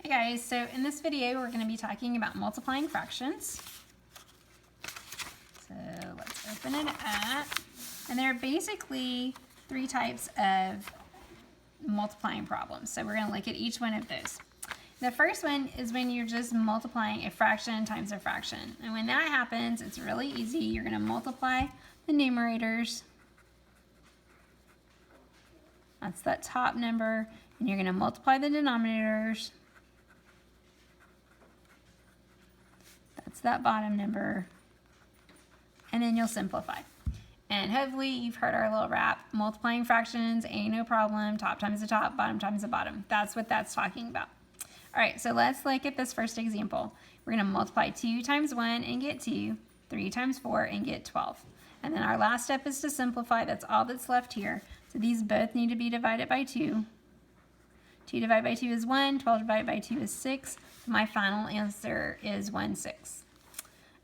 Hey guys, so in this video we're going to be talking about multiplying fractions. So let's open it up. And there are basically three types of multiplying problems. So we're going to look at each one of those. The first one is when you're just multiplying a fraction times a fraction. And when that happens, it's really easy. You're going to multiply the numerators. That's that top number. And you're going to multiply the denominators. That's that bottom number. And then you'll simplify. And hopefully you've heard our little rap, multiplying fractions ain't no problem, top times the top, bottom times the bottom. That's what that's talking about. All right, so let's look at this first example. We're going to multiply 2 times 1 and get 2, 3 times 4 and get 12. And then our last step is to simplify. That's all that's left here. So these both need to be divided by 2. 2 divided by 2 is 1, 12 divided by 2 is 6. So my final answer is 1/6.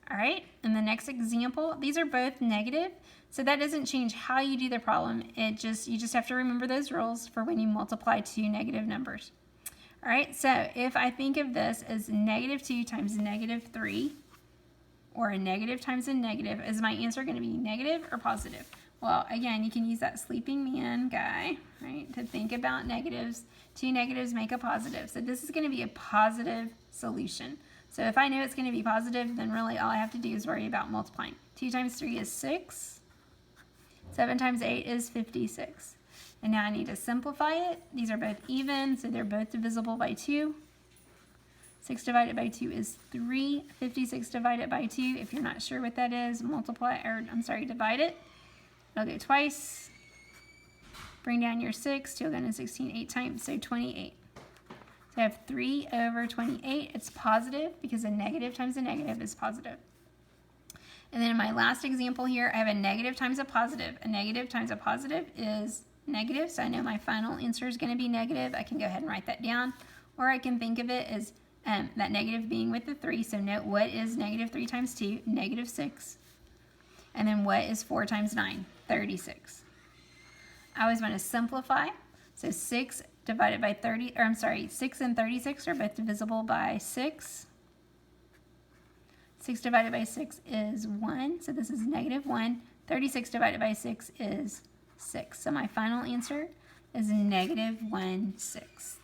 All right, in the next example, these are both negative, so that doesn't change how you do the problem. You just have to remember those rules for when you multiply two negative numbers. All right, so if I think of this as -2 times -3, or a negative times a negative, is my answer going to be negative or positive? Well, again, you can use that sleeping man guy, right, to think about negatives. Two negatives make a positive, so this is going to be a positive solution. So if I know it's going to be positive, then really all I have to do is worry about multiplying. 2 times 3 is 6. 7 times 8 is 56. And now I need to simplify it. These are both even, so they're both divisible by 2. 6 divided by 2 is 3. 56 divided by 2, if you're not sure what that is, divide it. It'll go twice. Bring down your 6, 2 again is 16, 8 times, so 28. So I have 3 over 28. It's positive because a negative times a negative is positive. And then in my last example here, I have a negative times a positive. A negative times a positive is negative, so I know my final answer is going to be negative. I can go ahead and write that down. Or I can think of it as that negative being with the 3. So note, what is -3 times 2? -6. And then what is 4 times 9? 36. I always want to simplify. So 6 divided by 6 and 36 are both divisible by 6. 6 divided by 6 is 1, so this is -1. 36 divided by 6 is 6. So my final answer is -1/6.